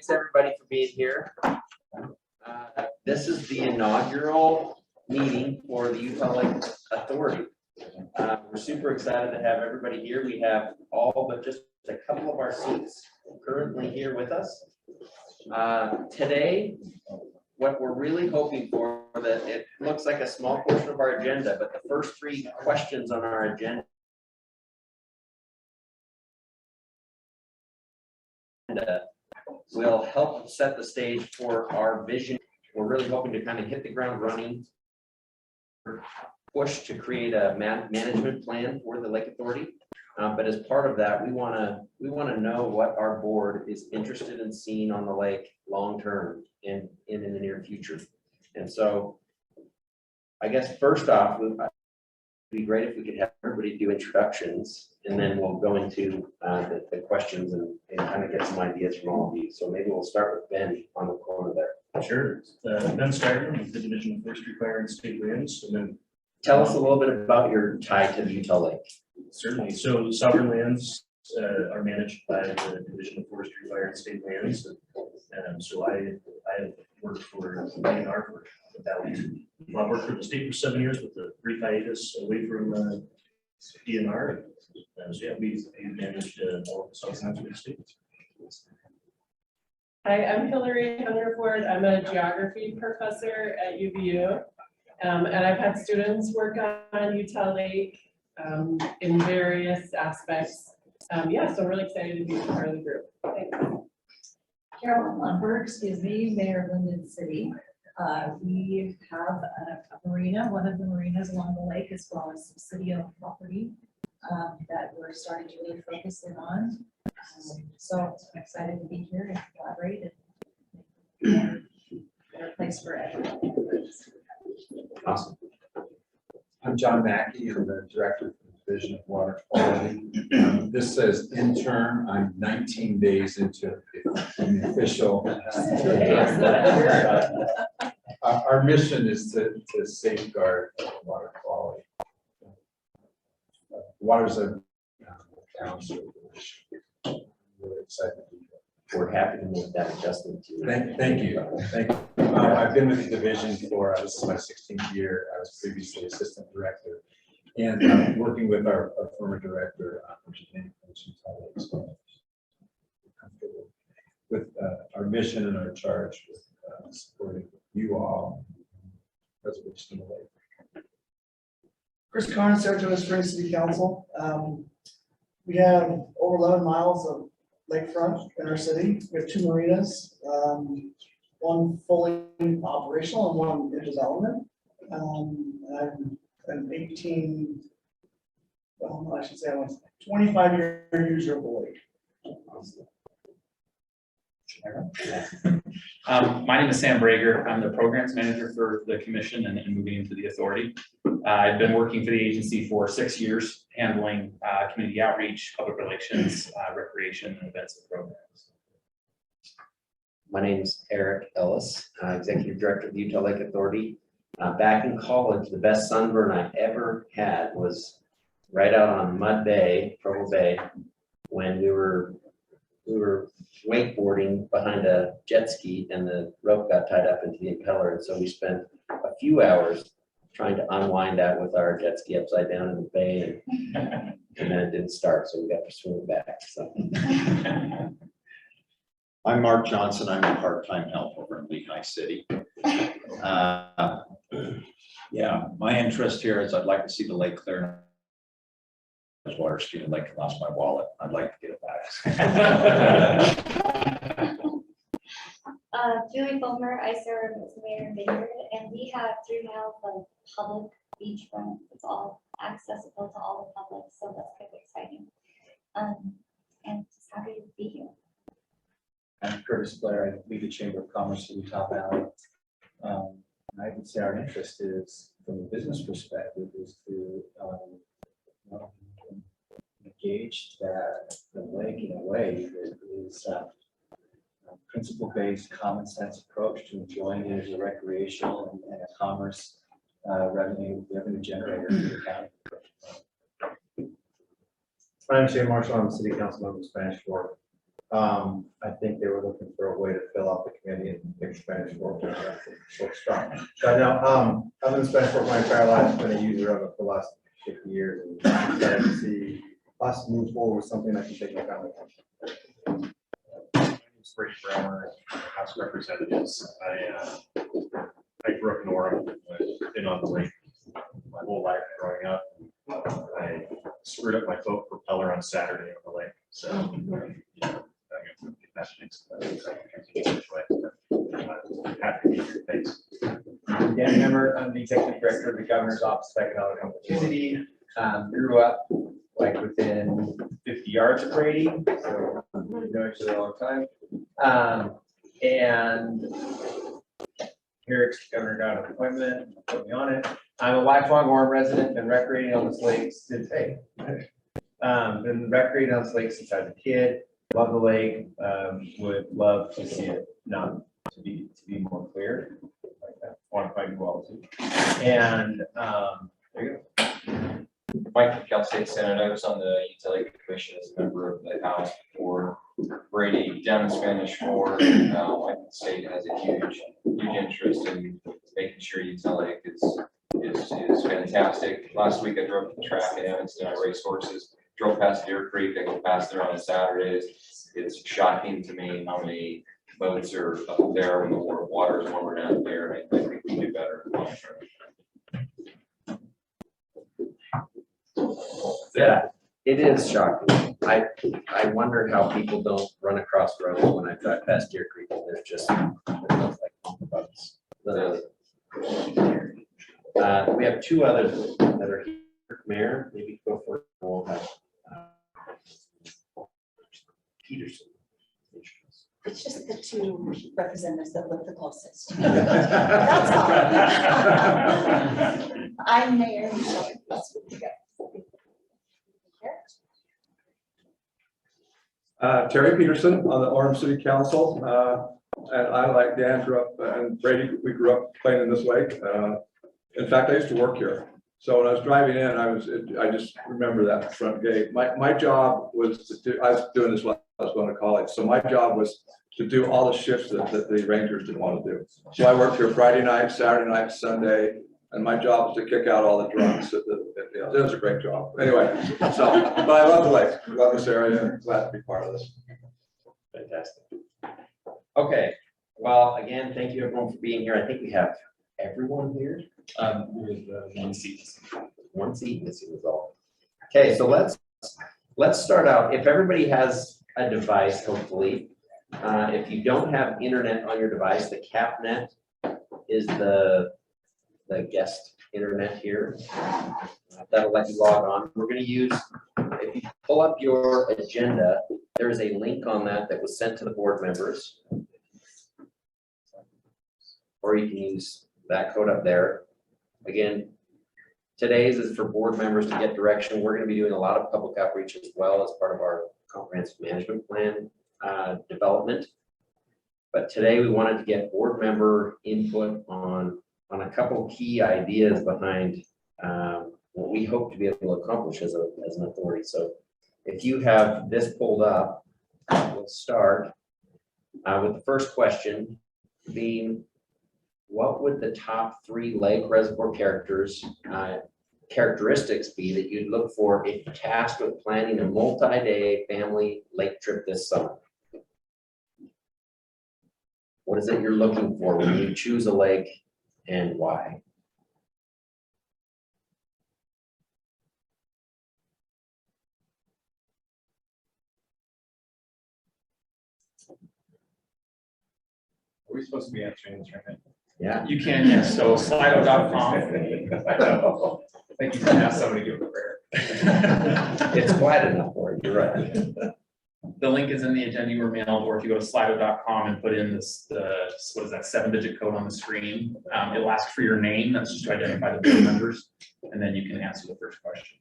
thanks everybody for being here. This is the inaugural meeting for the Utah Lake Authority. We're super excited to have everybody here. We have all but just a couple of our seats currently here with us. Today, what we're really hoping for, that it looks like a small portion of our agenda, but the first three questions on our agenda will help set the stage for our vision. We're really hoping to kind of hit the ground running, push to create a management plan for the Lake Authority. But as part of that, we want to know what our board is interested in seeing on the lake long term and in the near future. And so, I guess first off, it'd be great if we could have everybody do introductions, and then we'll go into the questions and kind of get some ideas from all of you. So maybe we'll start with Ben on the corner there. Sure. Ben Steiger with the Division of Forestry, Fire, and State Lands. And then tell us a little bit about your tie to the Utah Lake. Certainly. So sovereign lands are managed by the Division of Forestry, Fire, and State Lands. So I have worked for DNR for about, I've worked for the state for 7 years with a brief hiatus away from DNR. So yeah, we managed all of the southern half of the state. Hi, I'm Hillary Hungerford. I'm a geography professor at UVU. And I've had students work on Utah Lake in various aspects. Yeah, so I'm really excited to be part of the group. Thanks. Carolyn Lundberg, excuse me, Mayor of Linden City. We have a marina, one of the marinas along the lake, as well as some city-owned property that we're starting to really focus in on. So I'm excited to be here and collaborate and better place for everyone. Awesome. I'm John Mackey. I'm the director of the Division of Water Quality. This says intern. I'm 19 days into an official. Our mission is to safeguard water quality. Water's a downstream issue. I'm really excited to be here. We're happy to make that adjustment to you. Thank you. Thank you. I've been with the division for, this is my 16th year. I was previously assistant director, and working with our former director, comfortable with our mission and our charge with supporting you all, preservation of the lake. Chris Carnes, Saratoga Springs City Council. We have over 11 miles of lakefront in our city. We have 2 marinas, one fully operational and one in development. I'm an 18, well, I should say I'm a 25-year user of the lake. My name is Sam Brager. I'm the programs manager for the commission and moving into the authority. I've been working for the agency for 6 years, handling community outreach, public relations, recreation, and events and programs. My name is Eric Ellis, Executive Director of the Utah Lake Authority. Back in college, the best sunburn I ever had was right out on Mud Bay, Provo Bay, when we were wakeboarding behind a jet ski and the rope got tied up into the impeller. And so we spent a few hours trying to unwind that with our jet ski upside down in the bay, and then it didn't start, so we got to swing it back. So. I'm Mark Johnson. I'm a part-time help over in Lehigh City. Yeah, my interest here is I'd like to see the lake clear. There's water skiing lake, I lost my wallet. I'd like to get it back. Julie Fulmer, I serve as mayor of Vineyard, and we have 3 miles of public beachfront. It's all accessible to all the public, so that's kind of exciting. And just happy to be here. I'm Curtis Blair. I lead the Chamber of Commerce in Utah Valley. I would say our interest is, from a business perspective, is to engage the lake in a way that is a principle-based, common-sense approach to enjoying it as a recreational and a commerce revenue generator for the county. My name is Shane Marshall. I'm the City Council member of Spanish Fork. I think they were looking for a way to fill out the committee and make Spanish work. So strong. So I know, I've been Spanish work my entire life, been a user of it for the last 50 years. And I'm excited to see us move forward with something that can take my family. Brady Brower, House of Representatives. I grew up in Orem, I've been on the lake my whole life growing up. I screwed up my boat propeller on Saturday on the lake, so. Happy to be here, thanks. Dan Member, I'm the executive director of the Governor's Office of Economic Opportunity. Grew up like within 50 yards of Brady, so we've known each other a long time. And Eric's governor got an appointment, put me on it. I'm a lifelong Orem resident, been recreating on this lake since, been recreating on this lake since I was a kid. Love the lake, would love to see it not to be more clear. Like that. Want to find you all too. And there you go. Mike, Cal State Senate, I was on the Utility Commission as a member of the House before Brady down in Spanish Fork. I think the state has a huge interest in making sure Utility is fantastic. Last week I drove to the track in Evanston, I race horses, drove past Deer Creek, I go past there on Saturdays. It's shocking to me how many boats are up there when the water is warmer down there. I think we do better long term. Yeah, it is shocking. I wonder how people don't run across roads when I drive past Deer Creek. There's just like bugs. Literally. We have two others that are here. Mayor, maybe go for it. We'll have Peterson. It's just the two representatives that look the closest. That's all. I'm Mayor Michelle. Terry Peterson on the Orem City Council. And I, like Dan, grew up, and Brady, we grew up playing in this lake. In fact, I used to work here. So when I was driving in, I just remember that front gate. My job was to do, I was doing this while I was going to college. So my job was to do all the shifts that the Rangers didn't want to do. So I worked here Friday night, Saturday night, Sunday, and my job was to kick out all the drunks. It was a great job. Anyway, so, but I love the lake, I love this area, glad to be part of this. Fantastic. Okay, well, again, thank you everyone for being here. I think we have everyone here. With one seat. One seat missing is all. Okay, so let's start out. If everybody has a device, hopefully, if you don't have internet on your device, the CapNet is the guest internet here. That'll let you log on. We're going to use, if you pull up your agenda, there's a link on that was sent to the board members. Or you can use that code up there. Again, today's is for board members to get direction. We're going to be doing a lot of public outreach as well as part of our comprehensive management plan development. But today we wanted to get board member input on a couple key ideas behind what we hope to be able to accomplish as an authority. So if you have this pulled up, we'll start with the first question being, what would the top 3 lake reservoir characteristics be that you'd look for if tasked with planning a multi-day family lake trip this summer? What is it you're looking for when you choose a lake and why? Are we supposed to be answering this right now? Yeah. You can, yes, so slido.com. I know. I think you can ask somebody to give a prayer. It's quiet enough for you, you're right. The link is in the agenda you were mailed, or if you go to slido.com and put in this, what is that, 7-digit code on the screen, it'll ask for your name. That's just to identify the board members, and then you can answer the first question.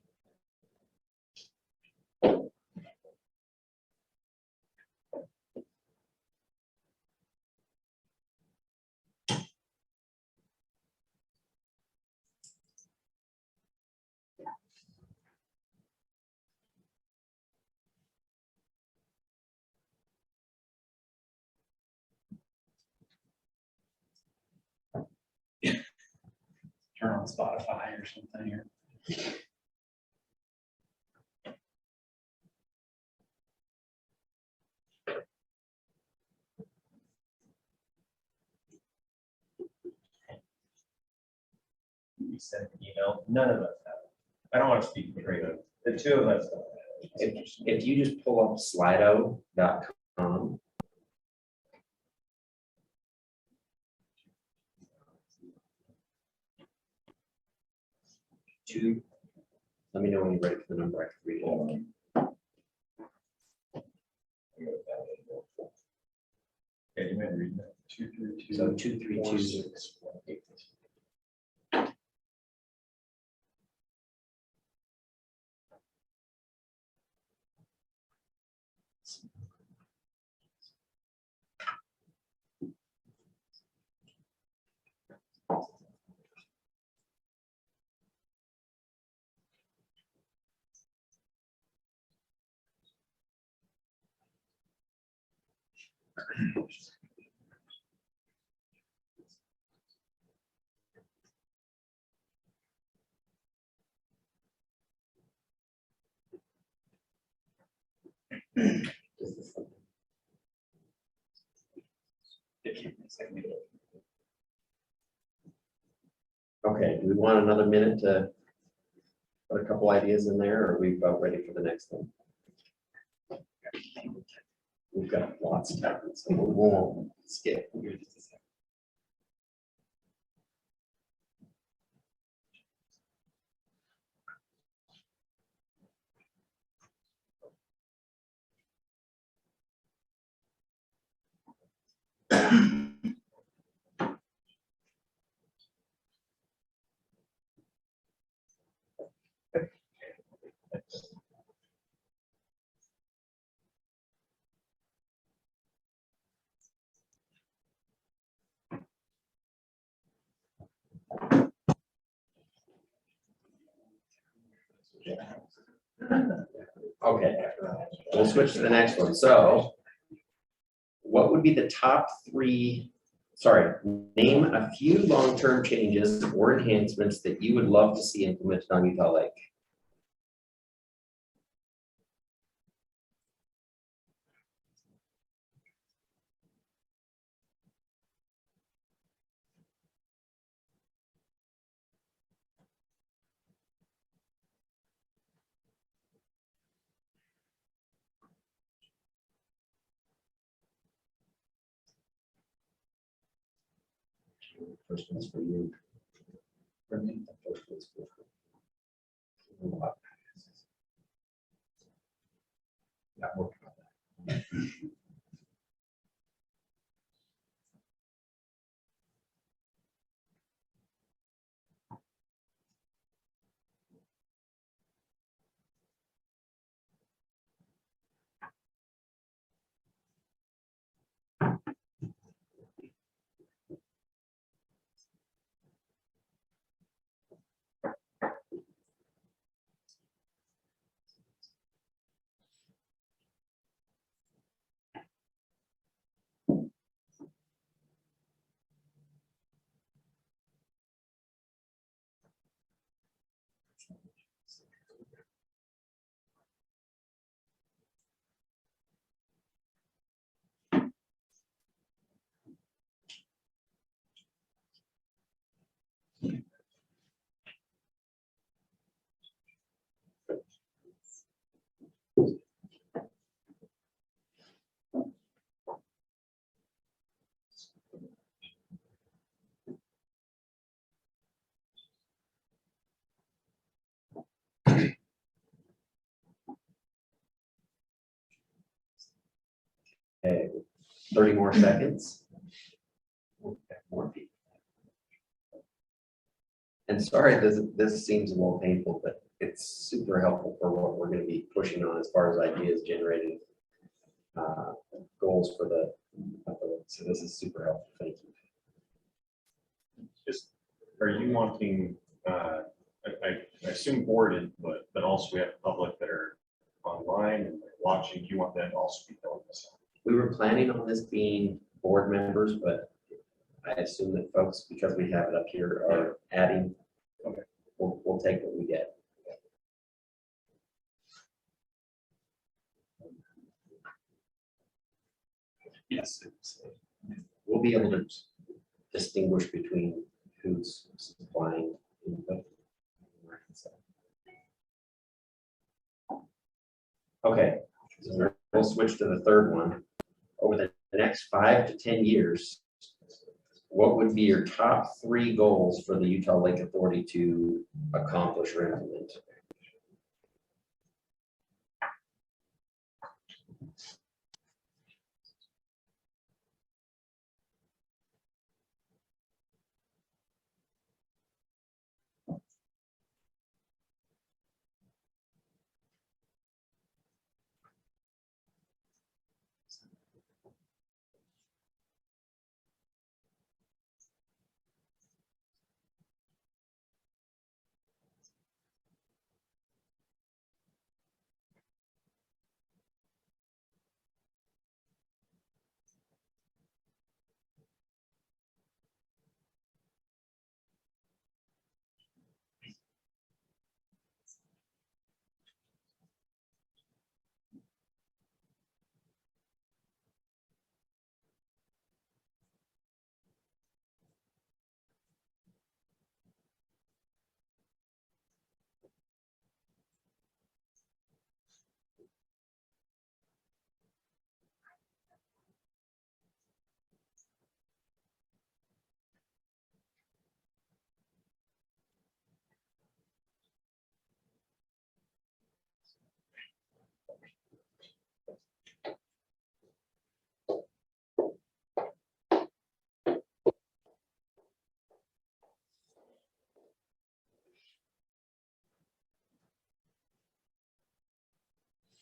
turn on Spotify or something or. You sent an email, none of us have it. I don't want to speak for Trina, the two of us don't have it. If you just pull up slido.com. Let me know when you're ready for the number. I can read it. Okay, you might read that. So 232. Okay, do we want another minute to put a couple ideas in there, or are we about ready for the next one? We've got lots of time, so we won't skip. Okay, we'll switch to the next one. So what would be the top three, name a few long-term changes or enhancements that you would love to see implemented on Utah Lake? First one's for you. For me, the first one's for you. Yeah, working on that. Okay, 30 more seconds. More people. And sorry, this seems a little painful, but it's super helpful for what we're going to be pushing on as far as ideas generating goals for the. So this is super helpful. Thank you. Just, are you wanting, I assume boarded, but also we have public that are online and watching. Do you want that to also be done? We were planning on this being board members, but I assume that folks, because we have it up here, are adding Okay. We'll take what we get. Yes. We'll be able to distinguish between who's supplying input. Okay, so we'll switch to the third one. Over the next 5 to 10 years, what would be your top 3 goals for the Utah Lake Authority to accomplish or implement?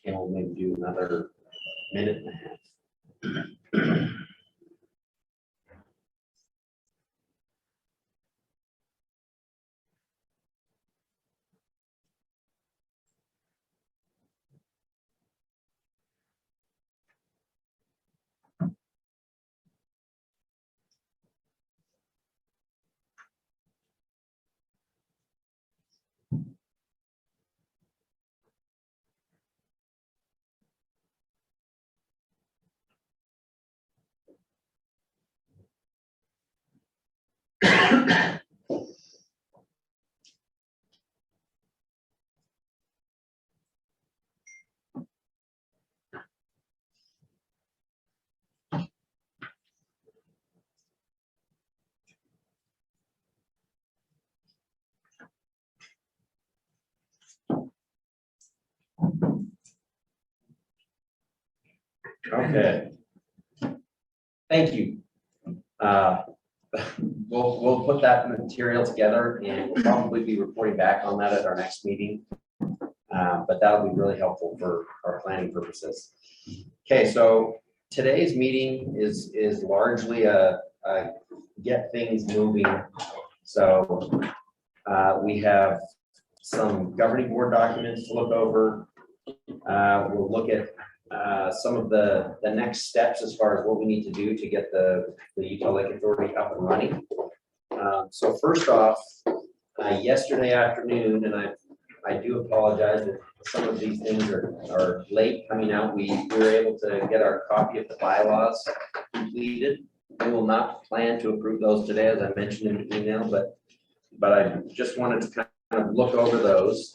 And we'll maybe do another minute and a half. Okay. Thank you. We'll put that material together and we'll probably be reporting back on that at our next meeting. But that'll be really helpful for our planning purposes. Okay, so today's meeting is largely a get things moving. So we have some governing board documents to look over. We'll look at some of the next steps as far as what we need to do to get the Utah Lake Authority up and running. So first off, yesterday afternoon, and I do apologize that some of these things are late coming out. We were able to get our copy of the bylaws completed. We will not plan to approve those today, as I mentioned in the email, but I just wanted to kind of look over those.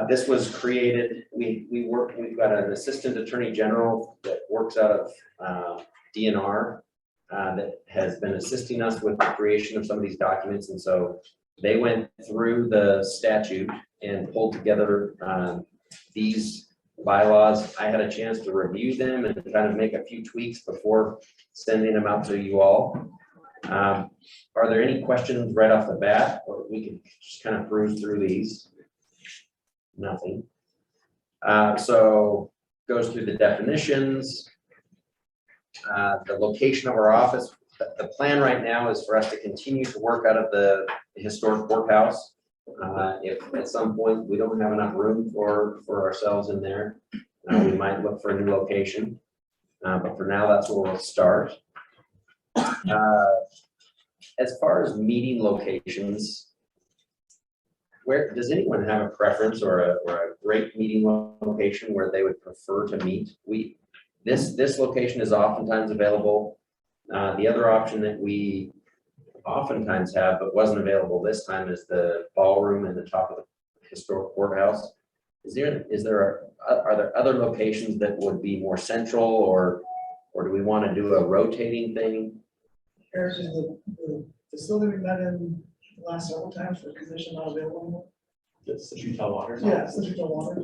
This was created, we've got an assistant attorney general that works out of DNR that has been assisting us with the creation of some of these documents. And so they went through the statute and pulled together these bylaws. I had a chance to review them and kind of make a few tweaks before sending them out to you all. Are there any questions right off the bat, or we can just kind of cruise through these? Nothing. So goes through the definitions, the location of our office. The plan right now is for us to continue to work out of the historic courthouse. If at some point we don't have enough room for ourselves in there, we might look for a new location. But for now, that's where we'll start. As far as meeting locations, where, does anyone have a preference or a great meeting location where they would prefer to meet? This location is oftentimes available. The other option that we oftentimes have, but wasn't available this time, is the ballroom in the top of the historic courthouse. Are there other locations that would be more central, or do we want to do a rotating thing? Eric, is the facility we met in the last several times for commission not available anymore? That's the Utah Water. Yeah, Central Water.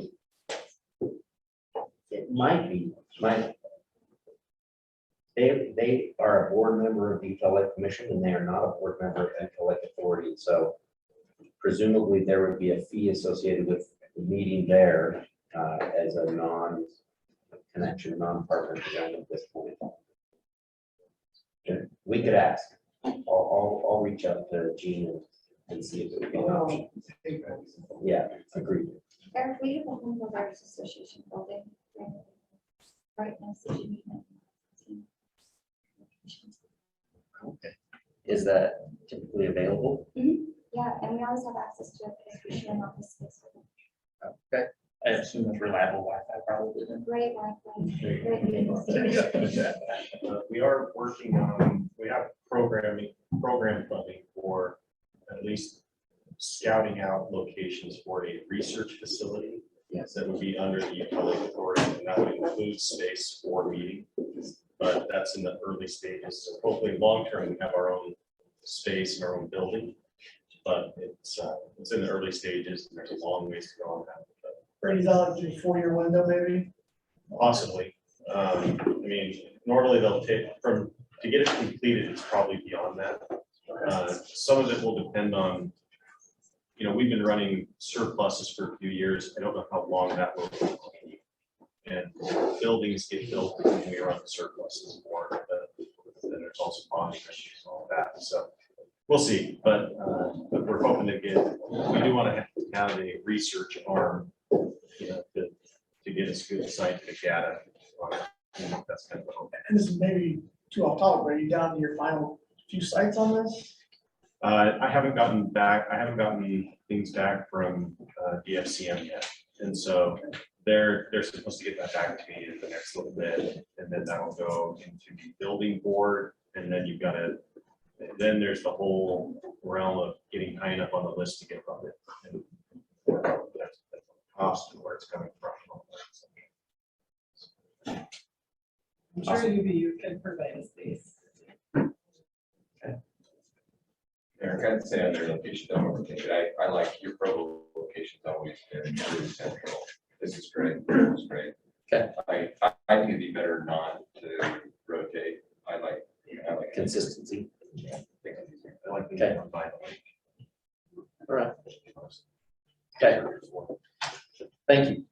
It might be, they are a board member of the Utah Lake Commission, and they are not a board member of Utah Lake Authority, so presumably there would be a fee associated with the meeting there as a non-connection, non-partner event at this point. We could ask. I'll reach out to Gene and see if it would be an option. Yeah, agreed. Eric, we have a Home Builders Association building right next to you. Okay. Is that typically available? Yeah, and we always have access to it because we share an office space with them. Okay. I assume it's reliable Wi-Fi probably. Then. Great Wi-Fi, great meetings. We are working on, we have program funding for at least scouting out locations for a research facility. Yes. That would be under the Utah Lake Authority, and that would include space for meeting. But that's in the early stages. So hopefully long-term, we have our own space and our own building. But it's in the early stages, and there's a long ways to go on that. $30 to 4-year window, maybe? Possibly. I mean, normally they'll take to get it completed, it's probably beyond that. Some of it will depend on, we've been running surpluses for a few years. I don't know how long that will continue. And buildings get built when we run the surpluses more, but then there's also bonding issues and all that. So we'll see, but we're hoping to we do want to have a research arm, to get us good scientific data on it. That's kind of what. And this is maybe too off topic, but are you down to your final few sites on this? I haven't gotten things back from DFCM yet, and so they're supposed to get that back to me in the next little bit, and then that'll go into the building board, and then then there's the whole realm of getting high enough on the list to get funded. And that's the cost and where it's coming from. I'm sure UVU can provide us these. Eric, I'd say on their location, don't overthink it. I like your Provo location's always been really central. This is great. This is great. Okay. I think it'd be better not to rotate. I like Consistency. I like the Okay. one by the lake. All right. Okay. Thank you.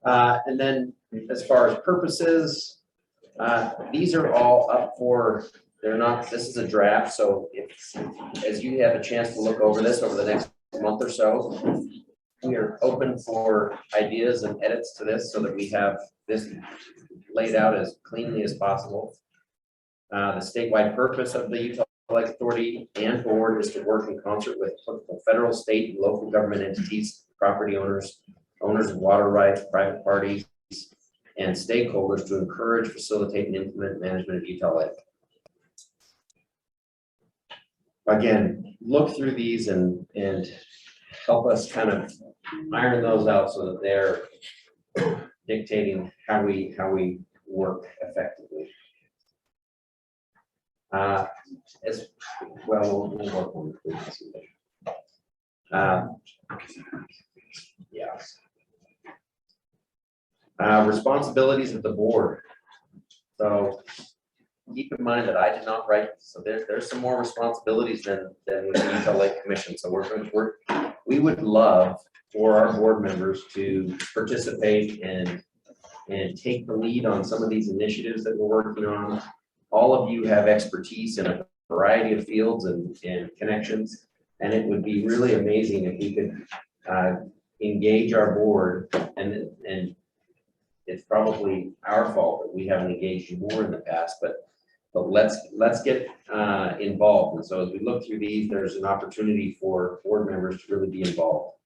And then as far as purposes, these are all up for, this is a draft, so as you have a chance to look over this over the next month or so, we are open for ideas and edits to this so that we have this laid out as cleanly as possible. The statewide purpose of the Utah Lake Authority and board is to work in concert with federal, state, and local government entities, property owners of water rights, private parties, and stakeholders to encourage, facilitate, and implement management of Utah Lake. Again, look through these and help us kind of iron those out so that they're dictating how we work effectively. As well, we'll work on it. Responsibilities of the board. So keep in mind that I did not write, so there's some more responsibilities than with the Utah Lake Commission. So we would love for our board members to participate and take the lead on some of these initiatives that we're working on. All of you have expertise in a variety of fields and connections, and it would be really amazing if we could engage our board, and it's probably our fault that we haven't engaged you more in the past, but But let's get involved. And so as we look through these, there's an opportunity for board members to really be involved.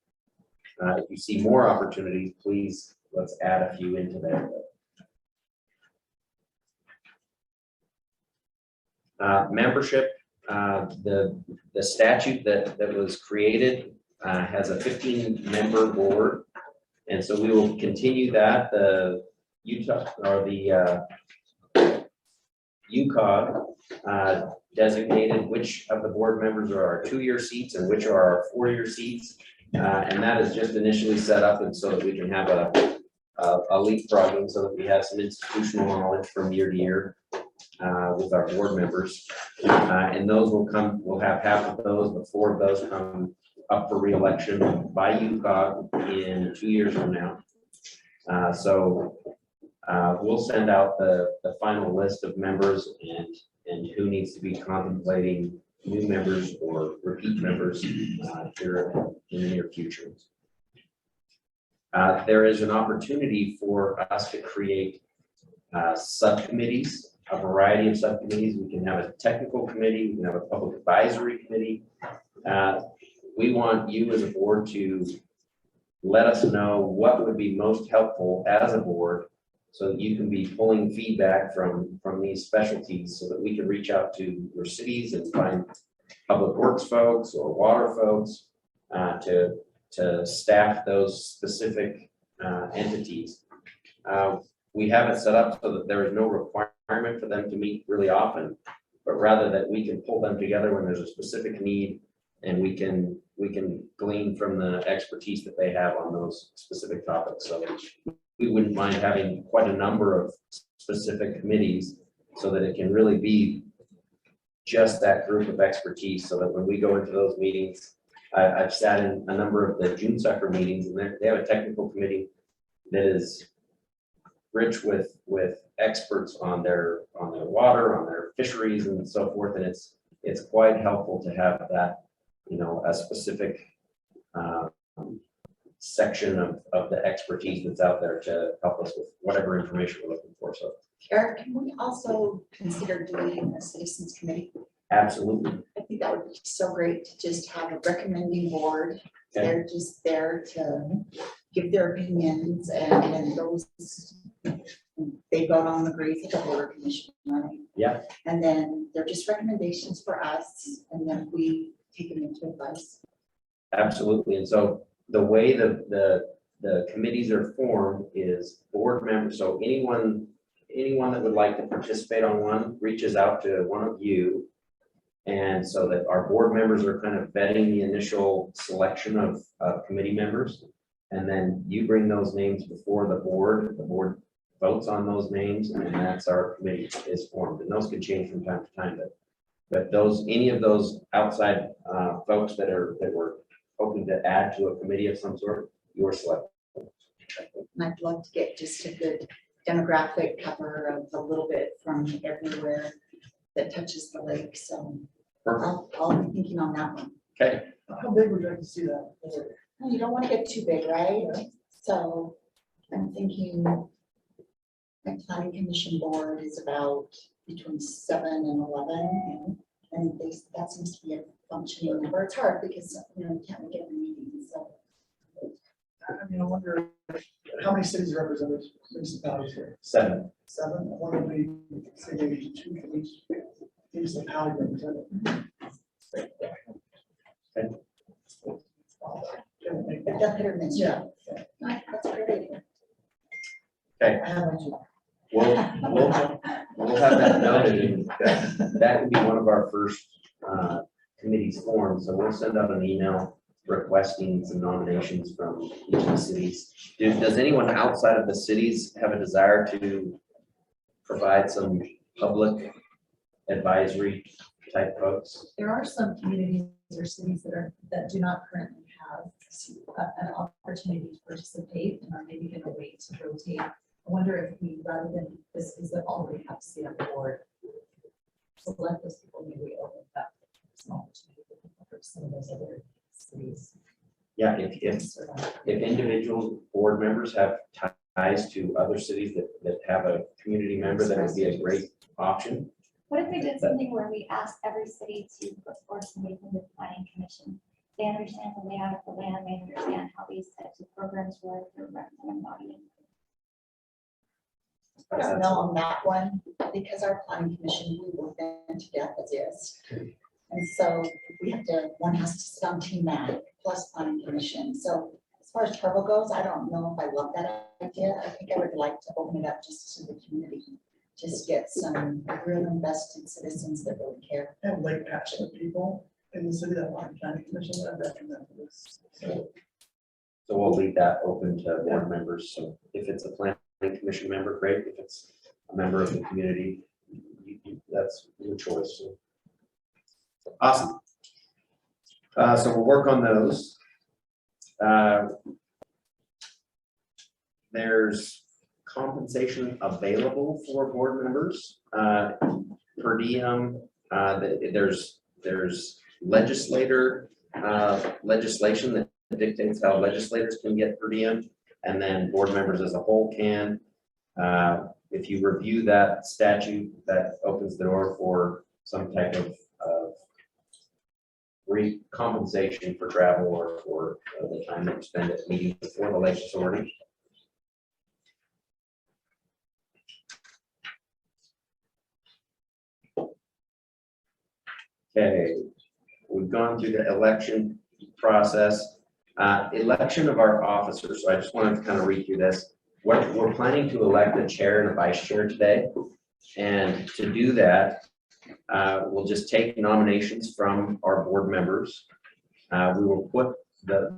If you see more opportunities, please, let's add a few into there. Membership, the statute that was created has a 15-member board. And so we will continue that. The Utah or the UCOG designated which of the board members are our 2-year seats and which are our 4-year seats. And that is just initially set up and so that we can have a leapfrogging so that we have some institutional knowledge from year to year with our board members. And those will come, we'll have half of those, but 4 of those come up for re-election by UCOG in 2 years from now. So we'll send out the final list of members and who needs to be contemplating new members or repeat members here in the near future. There is an opportunity for us to create subcommittees, a variety of subcommittees. We can have a technical committee, we can have a public advisory committee. We want you as a board to let us know what would be most helpful as a board so that you can be pulling feedback from these specialties so that we can reach out to your cities and find public works folks or water folks to staff those specific entities. We have it set up so that there is no requirement for them to meet really often, but rather that we can pull them together when there's a specific need and we can glean from the expertise that they have on those specific topics. So we wouldn't mind having quite a number of specific committees so that it can really be just that group of expertise so that when we go into those meetings, I've sat in a number of the June Sucker meetings and they have a technical committee that is rich with experts on their water, on their fisheries and so forth. And it's quite helpful to have that, you know, a specific section of the expertise that's out there to help us with whatever information we're looking for. So Eric, can we also consider doing a citizens committee? absolutely. I think that would be so great to just have a recommending board. Okay. They're just there to give their opinions and then those, they vote on the grades of the board commission, right? Yeah. And then they're just recommendations for us and then we take them into advice. Absolutely. And so the way the committees are formed is board members. So anyone that would like to participate on one reaches out to one of you. And so that our board members are kind of vetting the initial selection of committee members. And then you bring those names before the board votes on those names and that's our committee is formed. And those can change from time to time, but any of those outside folks that we're hoping to add to a committee of some sort, you're selected. And I'd love to get just a good demographic cover of a little bit from everywhere that touches the lake. So I'll be thinking on that one. Okay. How big would you like to see that? Oh, you don't want to get too big, right? So I'm thinking my planning commission board is about between 7 and 11. And that seems to be a functioning number. It's hard because, you know, you can't make it every meeting, so. I mean, I wonder how many cities are represented, municipalities here? 7. 7. I wonder if we say maybe 2 for each municipality represented. If that hit or miss. Yeah. That's a great idea. Okay. I have one. We'll have that noted. And that could be one of our first committees formed. So we'll send out an email requesting some nominations from each of the cities. Does anyone outside of the cities have a desire to provide some public advisory type folks? There are some communities or cities that do not currently have an opportunity to participate and are maybe going to wait to rotate. I wonder if we, rather than this is that already have to see on the board, select those people, maybe open that small opportunity for some of those other cities. Yeah, if individual board members have ties to other cities that have a community member, that would be a great option. What if we did something where we asked every city to put forth somebody from the planning commission? They understand the layout of the land, they understand how these types of programs work, they're representing body. I don't know on that one, because our planning commission, we work in together as is. And so we have to, one has to sit on team MAC plus planning commission. So as far as Turbo goes, I don't know if I love that idea. I think I would like to open it up just to the community. Just get some real invested citizens that really care. I have like passionate people in the city that want planning commission, that I recommend for this. So So we'll leave that open to board members. So if it's a planning commission member, great. If it's a member of the community, that's your choice. So, awesome. So we'll work on those. There's compensation available for board members, per diem. There's legislation that dictates how legislators can get per diem, and then board members as a whole can. If you review that statute, that opens the door for some type of compensation for travel or for the time that you spend at meetings before the Lake Authority. Okay, we've gone through the election process. Election of our officers. So I just wanted to kind of read through this. We're planning to elect a chair and a vice chair today. And to do that, we'll just take nominations from our board members. We will put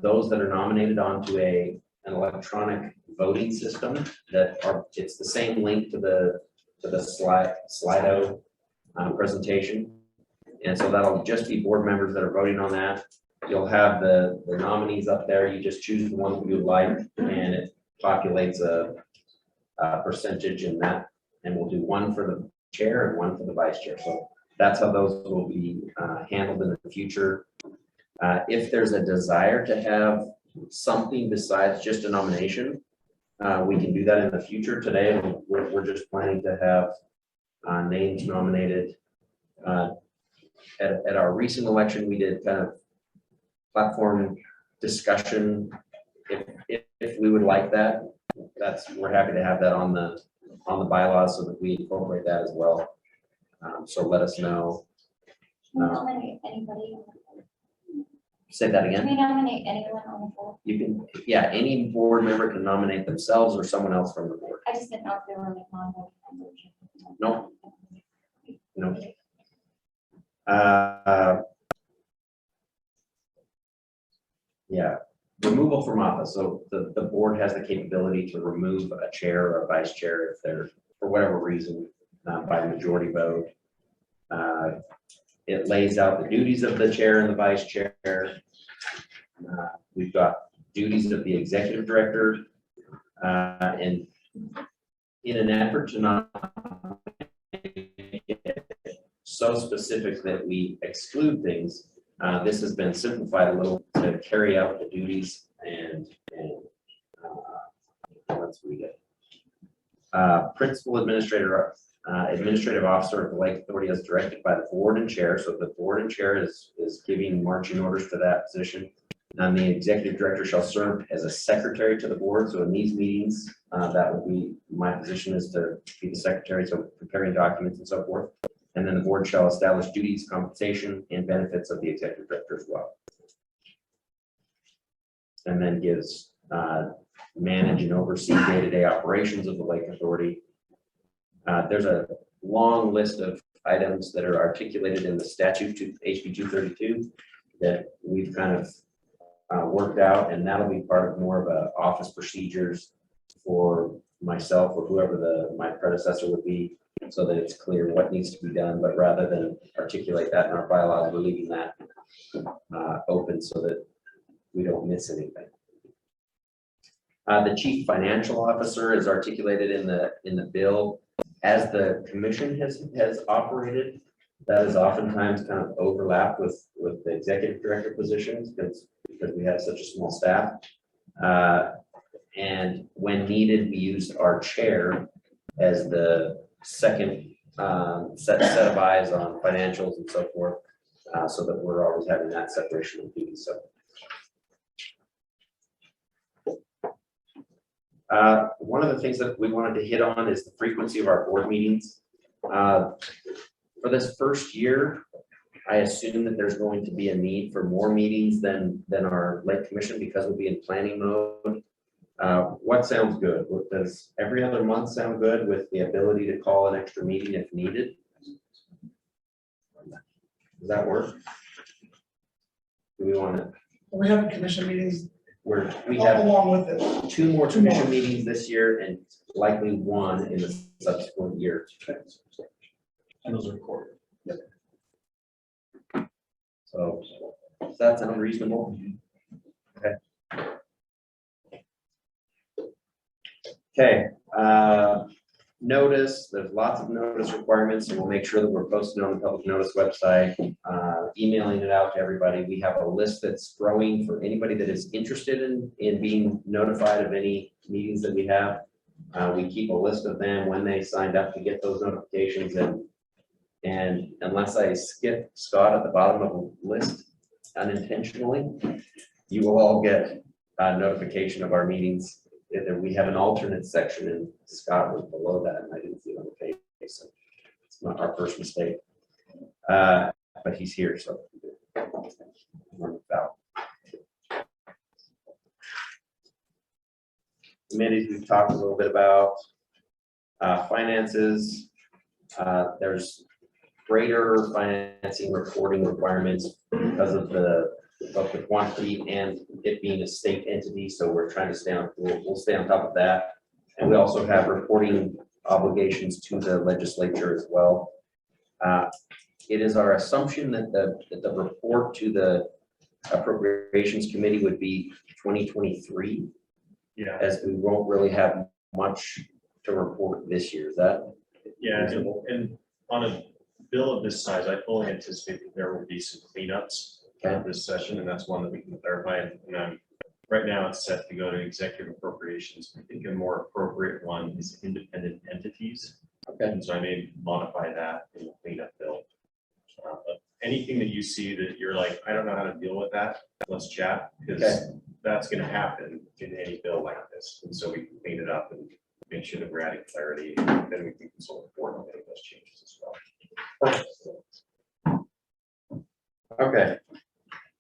those that are nominated onto an electronic voting system it's the same link to the Slido presentation. And so that'll just be board members that are voting on that. You'll have the nominees up there. You just choose the one that you would like, and it populates a percentage in that. And we'll do one for the chair and one for the vice chair. So that's how those will be handled in the future. If there's a desire to have something besides just a nomination, we can do that in the future. Today, we're just planning to have names nominated. At our recent election, we did kind of platform discussion. If we would like that, we're happy to have that on the bylaws so that we incorporate that as well. So let us know. Can we nominate anybody? Say that Can again. we nominate anyone on the board? You can, yeah, any board member can nominate themselves or someone else from the board. I just didn't know if they were like non-voting members. No. No. Yeah, removal from office. So the board has the capability to remove a chair or a vice chair if they're, for whatever reason, by majority vote. It lays out the duties of the chair and the vice chair. We've got duties of the executive director, and in an effort to not make it so specific that we exclude things, this has been simplified a little to carry out the duties and let's read it. Principal administrative officer of the Lake Authority as directed by the board and chair. So the board and chair is giving marching orders to that position. And the executive director shall serve as a secretary to the board. So in these meetings, that will be my position, is to be the secretary, so preparing documents and so forth. And then the board shall establish duties, compensation, and benefits of the executive director as well. And then gives manage and oversee day-to-day operations of the Lake Authority. There's a long list of items that are articulated in the statute to HB 232 that we've kind of worked out, and that'll be part of more of a office procedures for myself or whoever my predecessor would be, so that it's clear what needs to be done. But rather than articulate that in our bylaws, we're leaving that open so that we don't miss anything. The chief financial officer is articulated in the bill. As the commission has operated, that is oftentimes kind of overlapped with the executive director positions because we have such a small staff. And when needed, we use our chair as the second set of eyes on financials and so forth, so that we're always having that separation of duties, so. One of the things that we wanted to hit on is the frequency of our board meetings. For this first year, I assume that there's going to be a need for more meetings than our Lake Commission because we'll be in planning mode. What sounds good? Does every other month sound good with the ability to call an extra meeting if needed? Does that work? Do we want to? We have commission meetings We have along with it. 2 more commission meetings this year and likely 1 in the subsequent year. And those are recorded. So does that sound reasonable? Okay. Okay, notice, there's lots of notice requirements, and we'll make sure that we're posting on the public notice website, emailing it out to everybody. We have a list that's growing for anybody that is interested in being notified of any meetings that we have. We keep a list of them when they signed up to get those notifications, and unless I skip Scott at the bottom of the list unintentionally, you will all get a notification of our meetings. We have an alternate section, and Scott was below that, and I didn't see it on the page, so it's not our first mistake. But he's here, so. Committees, we've talked a little bit about finances. There's greater financing reporting requirements because of the quantity and it being a state entity. So we're trying to stay on, we'll stay on top of that. And we also have reporting obligations to the legislature as well. It is our assumption that the report to the Appropriations Committee would be 2023. Yeah. As we won't really have much to report this year. Is that? Yeah, and on a bill of this size, I fully anticipate that there will be some cleanups this session, and that's one that we can clarify. And right now it's set to go to executive appropriations. I think a more appropriate one is independent entities. Okay. And so I may modify that in the cleanup bill. But anything that you see that you're like, I don't know how to deal with that, let's chat, because that's going to happen in any bill like this. And so we can clean it up and make sure that we're adding clarity, and then we can consult the board on any of those changes as well. Okay.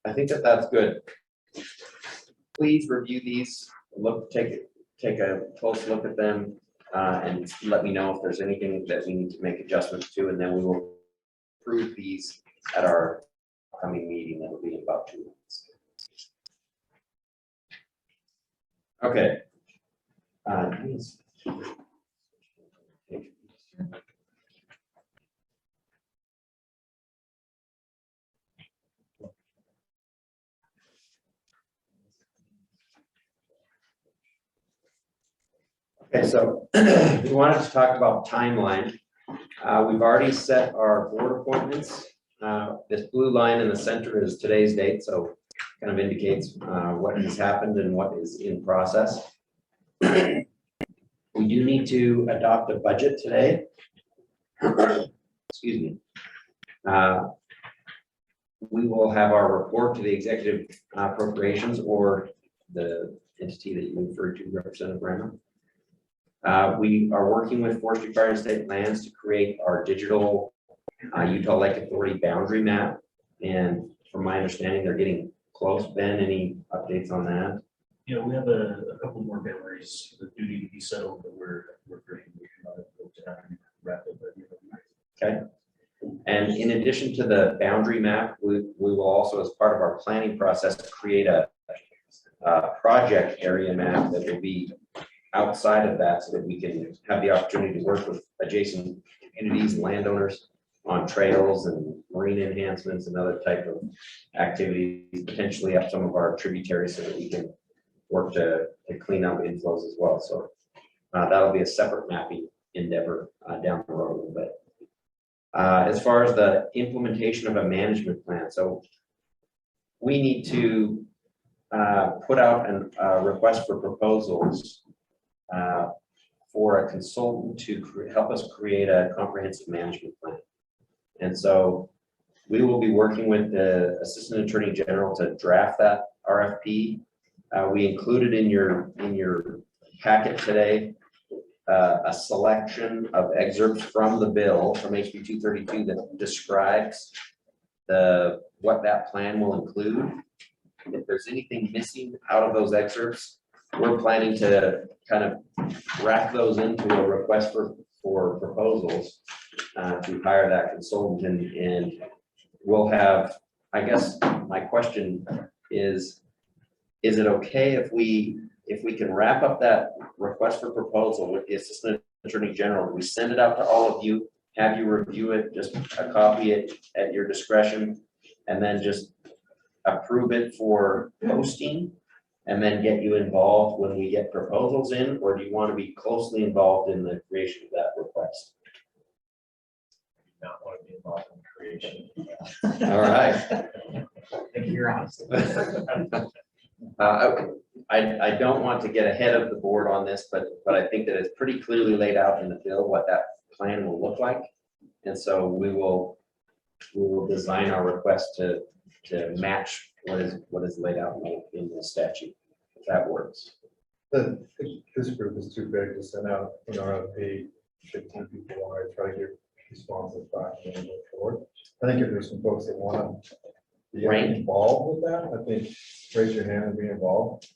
I think that's good. Please review these, take a close look at them, and let me know if there's anything that we need to make adjustments to, and then we will approve these at our upcoming meeting. That will be in about 2 weeks. Okay. Okay, so we wanted to talk about timeline. We've already set our board appointments. This blue line in the center is today's date, so kind of indicates what has happened and what is in process. We do need to adopt a budget today. Excuse me. We will have our report to the executive appropriations or the entity that you referred to, Representative Brennan. We are working with Forestry, Fire, and State Lands to create our digital Utah Lake Authority boundary map. And from my understanding, they're getting close. Ben, any updates on that? Yeah, we have a couple more boundaries that do need to be settled, but we're pretty rapid. Okay. And in addition to the boundary map, we will also, as part of our planning process, create a project area map that will be outside of that, so that we can have the opportunity to work with adjacent communities and landowners on trails and marine enhancements and other type of activities, potentially up some of our tributaries, so that we can work to clean up inflows as well. So that'll be a separate mapping endeavor down the road a little bit. As far as the implementation of a management plan, so we need to put out a request for proposals for a consultant to help us create a comprehensive management plan. And so we will be working with the Assistant Attorney General to draft that RFP. We included in your packet today a selection of excerpts from the bill from HB 232 that describes what that plan will include. If there's anything missing out of those excerpts, we're planning to kind of wrap those into a request for proposals to hire that consultant, and we'll have, I guess my question is it okay if we can wrap up that request for proposal with the Assistant Attorney General? We send it out to all of you, have you review it, just a copy it at your discretion, and then just approve it for posting, and then get you involved when we get proposals in, or do you want to be closely involved in the creation of that request? Not want to be involved in creation. All right. I think you're honest. I don't want to get ahead of the board on this, but I think that it's pretty clearly laid out in the bill what that plan will look like. And so we will design our request to match what is laid out in the statute, if that works. This group is too big to send out an RFP, 15 people, I try to get responses back and move forward. I think if there's some folks that want to be involved with that, I think raise your hand and be involved.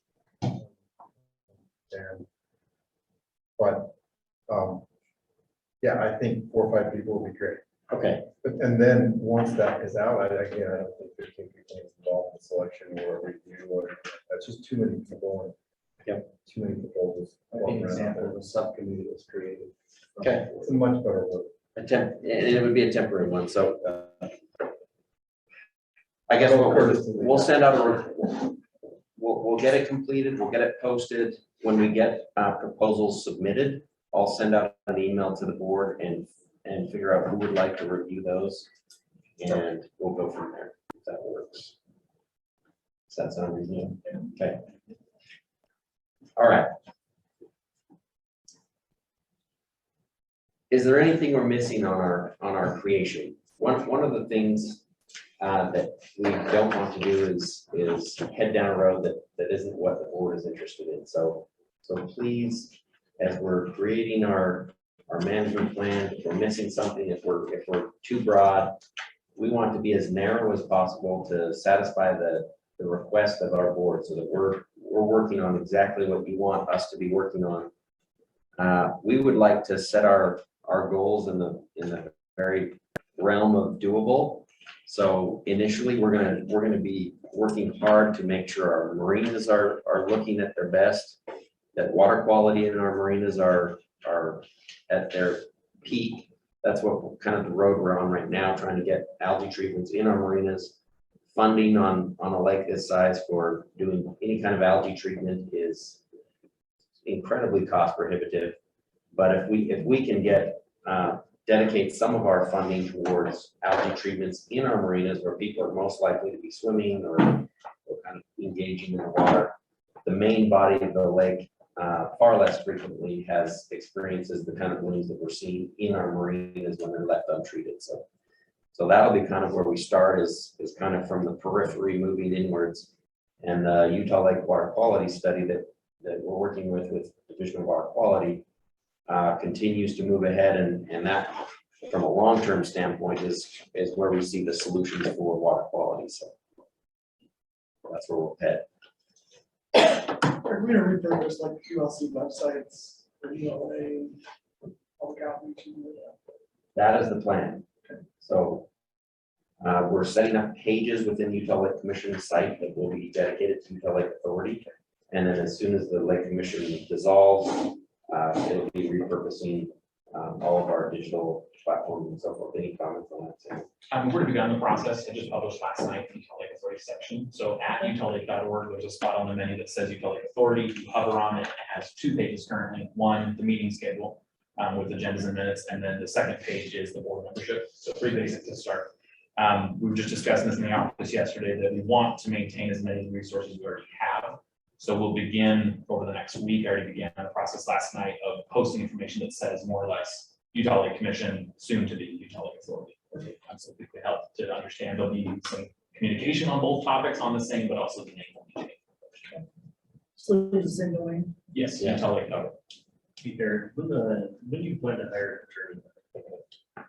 Yeah, I think 4 or 5 people would be great. Okay. And then once that is out, again, I don't think 15 people is involved in selection or review, or that's just too many people. And too many proposals. I think example of a subcommittee was created. Okay. It's a much better word. And it would be a temporary one, so I guess we'll send out we'll get it completed, we'll get it posted. When we get proposals submitted, I'll send out an email to the board and figure out who would like to review those, and we'll go from there, if that works. Does that sound reasonable? Okay. All right. Is there anything we're missing on our creation? One of the things that we don't want to do is head down a road that isn't what the board is interested in. So please, as we're creating our management plan, if we're missing something, if we're too broad, we want to be as narrow as possible to satisfy the request of our board, so that we're working on exactly what you want us to be working on. We would like to set our goals in the very realm of doable. So initially, we're gonna be working hard to make sure our marinas are looking at their best, that water quality in our marinas are at their peak. That's what kind of the road we're on right now, trying to get algae treatments in our marinas. Funding on a lake this size for doing any kind of algae treatment is incredibly cost prohibitive. But if we can dedicate some of our funding towards algae treatments in our marinas where people are most likely to be swimming or kind of engaging in the water, the main body of the lake far less frequently has experiences the kind of blooms that we're seeing in our marinas when they're left untreated. So that'll be kind of where we start, is kind of from the periphery moving inwards. And the Utah Lake Water Quality Study that we're working with Division of Water Quality continues to move ahead, and that from a long-term standpoint is where we see the solutions for water quality. So that's where we'll head. Are we gonna repurpose like QLC websites for ELA, public outreach? That is the plan. So we're setting up pages within Utah Lake Commission site that will be dedicated to Utah Lake Authority. And then as soon as the Lake Commission dissolves, it'll be repurposing all of our digital platforms and so forth. Any comments on that? We've already begun the process. I just published last night, the Utah Lake Authority section. So at utahlake.org, there's a spot on the menu that says Utah Lake Authority. You hover on it, it has 2 pages currently. One, the meeting schedule with agendas and minutes, and then the second page is the board membership. So 3 basics to start. We were just discussing this in the office yesterday, that we want to maintain as many resources we already have. So we'll begin over the next week, I already began the process last night of posting information that says more or less Utah Lake Commission, soon to be Utah Lake Authority. So we could help to understand, there'll be some communication on both topics on the same, but also the name will be changed. So it's the same domain. Yes, Yeah. Utah Lake. Peter, when do you plan to hire an attorney?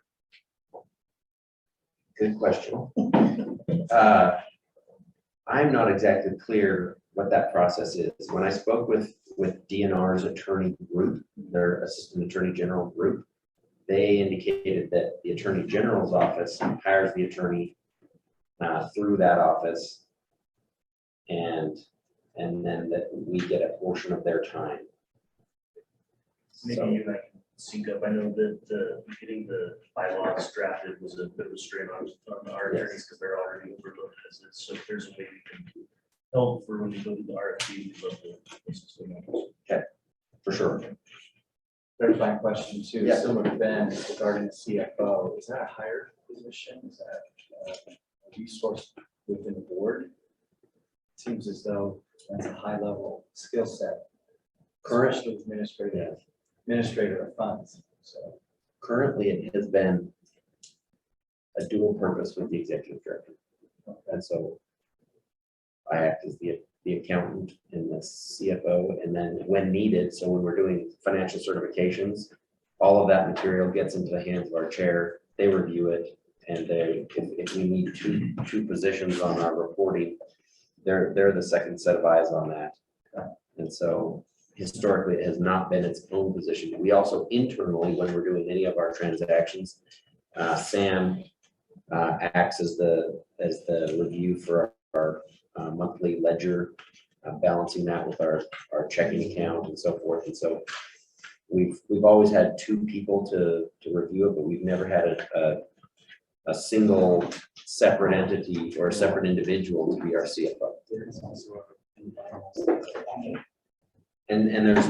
Good question. I'm not exactly clear what that process is. When I spoke with DNR's attorney group, their assistant attorney general group, they indicated that the attorney general's office hires the attorney through that office, and then that we get a portion of their time. Maybe So- you and I can sync up. I know that getting the bylaws drafted was a bit of a strain on our attorneys because they're already overloaded as is. So if there's a way we can help for when you go to the RFP, we'd love to assist with that. For sure. Clarifying question too, Yeah. similar to Ben regarding the CFO, is that a hired position? Is that a resource within the board? Seems as though that's a high level skill set. Especially with administrator of funds, so. Currently, it has been a dual purpose with the executive director. And so I act as the accountant and the CFO, and then when needed, so when we're doing financial certifications, all of that material gets into the hands of our chair, they review it, and if we need two positions on our reporting, they're the second set of eyes on that. And so historically, it has not been its own position. We also internally, when we're doing any of our transactions, Sam acts as the review for our monthly ledger, balancing that with our checking account and so forth. And so we've always had two people to review it, but we've never had a single separate entity or a separate individual to be our CFO. And there's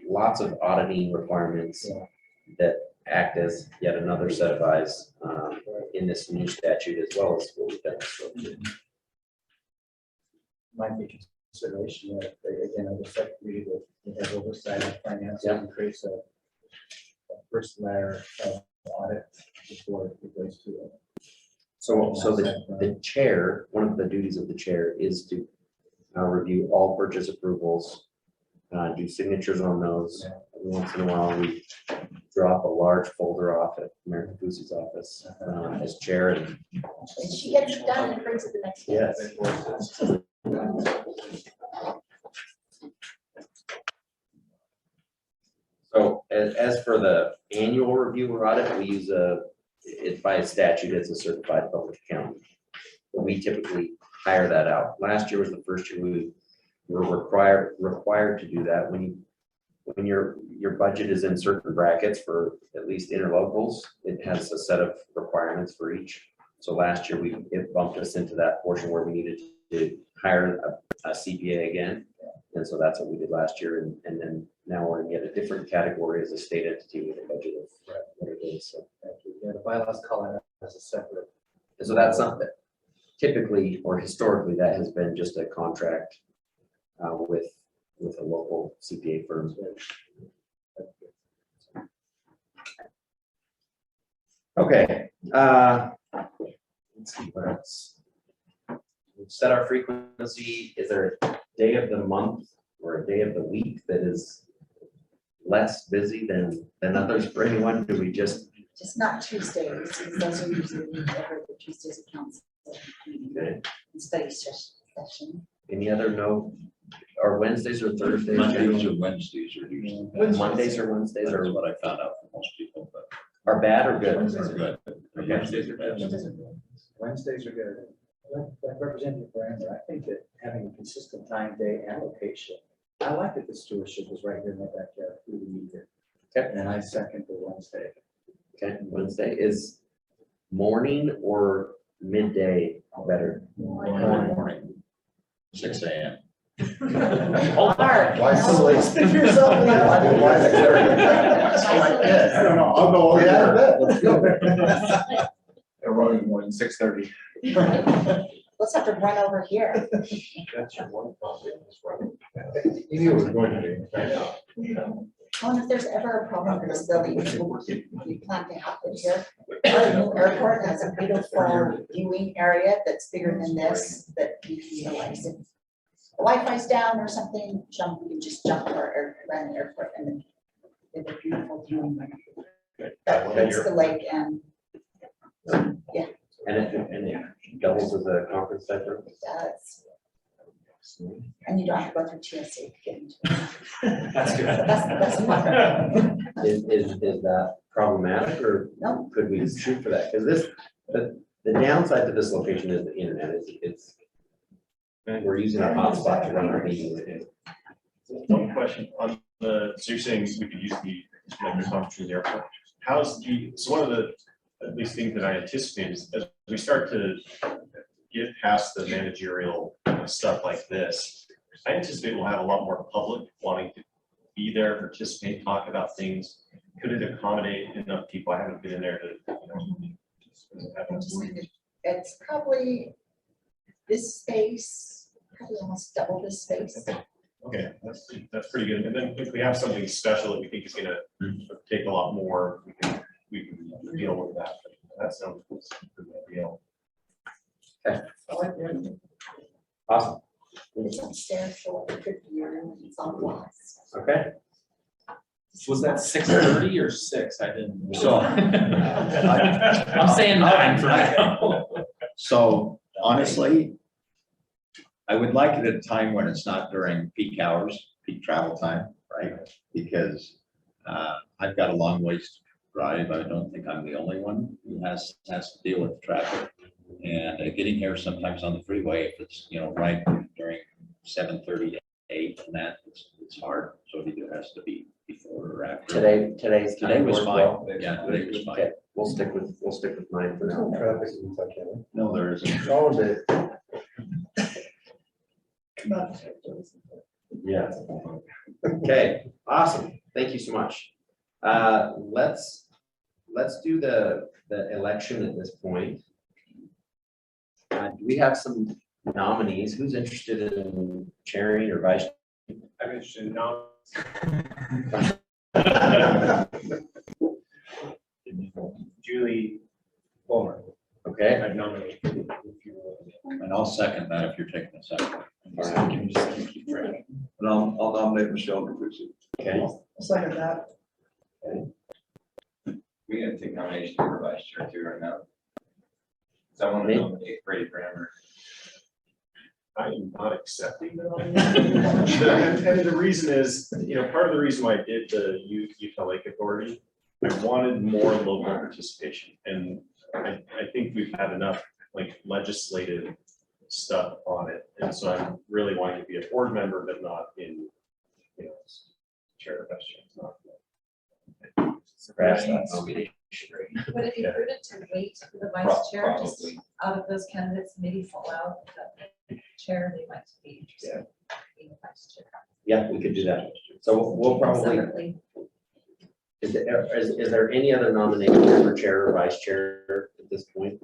lots of auditing requirements that act as yet another set of eyes in this new statute, as well as what we've done. Might be consideration that, again, the secretary that has oversight of finance and creates a first layer of audit before it goes to it. So the chair, one of the duties of the chair is to review all purchase approvals, do signatures on those. Every once in a while, we drop a large folder off at American Fousey's office as chair. And she gets it done and brings it the next day. yes. So as for the annual review or audit, we use it by statute, it's a certified public accountant. But we typically hire that out. Last year was the first year we were required to do that. When your budget is in certain brackets for at least interlocals, it has a set of requirements for each. So last year it bumped us into that portion where we needed to hire a CPA again. And so that's what we did last year. And then now we're in yet a different category as a state entity with a budget of what it is. So Yeah, the bylaws call it as a separate. and so that's something that typically or historically that has been just a contract with a local CPA firm. Okay, let's see what else. We've set our frequency. Is there a day of the month or a day of the week that is less busy than others for anyone? Do we just? Just not Tuesdays, because those are usually every Tuesdays of council. Okay. And study session. Any other no, or Wednesdays or Thursdays? Mondays or Wednesdays are usually. Mondays or Wednesdays That's are what I found out from most people, but. are bad or good? Wednesdays Good. Wednesdays are best. Wednesdays are good. Like Representative Brander, I think that having a consistent time, day, and location, I like that the stewardship is right here in my backyard. We need it. Okay. And I second the Wednesday. Okay, Wednesday is morning or midday better? Morning. 6 a.m. Why so late? Stick yourself in there. I don't know why I don't know, I'll go over there. Let's go. Early morning, 6:30. Let's have to run over here. That's your one copy of this, right? You knew it was going to be. I know. Oh, and if there's ever a problem with this building, we plan to have it here. Our new airport has a beautiful viewing area that's bigger than this, that you can utilize. If the Wi-Fi's down or something, we can just jump to around the airport and then we have a beautiful viewing. That's the lake and And it doubles as a conference center. it does. And you don't have to go through TSA to get into it. That's good. That's the best part. Is that problematic or No. could we shoot for that? Because the downside to this location is the internet. It's we're using our hotspot to run our meeting. One question on so you're saying we could use the conference room airport. So one of the, at least things that I anticipate is as we start to get past the managerial stuff like this, I anticipate we'll have a lot more public wanting to be there, participate, talk about things. Could it accommodate enough people? I haven't been in there to. It's probably this space, probably almost double this space. Okay, that's pretty good. And then if we have something special that we think is gonna take a lot more, we can deal with that. That sounds like a good deal. Awesome. It's upstairs, so a good view, and it's on glass. Okay. Was that 6:30 or 6? I didn't. So- I'm saying 9 for now. So honestly, I would like it at a time when it's not during peak hours, peak travel time, right? Because I've got a long ways to drive. I don't think I'm the only one who has to deal with traffic. And getting here sometimes on the freeway, if it's, right during 7:30 to 8, and that it's hard. So it either has to be before or after. Today was worked fine. well. Yeah, today was fine. Okay, we'll stick with 9 for There's now. no traffic in Kentucky. No, there isn't. All of it. Yeah. Okay, awesome. Thank you so much. Let's do the election at this point. Do we have some nominees? Who's interested in chairing or vice? I'm interested in now. Julie Fulmer. Okay. I've nominated. And I'll second that if you're taking a second. And I'll nominate Michelle Newbury. Okay. I'll second that. We gotta take nominations for vice chair too right now. So I want to Me? nominate Brady Brammer. I am not accepting the nomination. And the reason is, part of the reason why I did the Utah Lake Authority, I wanted more local participation. And I think we've had enough legislative stuff on it. And so I'm really wanting to be a board member, but not in, chair of vice chair. Scratch that nomination. Would it be Yeah. prudent to wait for the vice chair, just Probably. out of those candidates, maybe fall out, the chair, they might be interested in being a vice chair. Yeah, we could do that. So we'll probably, Separately. is there any other nomination for chair or vice chair at this point?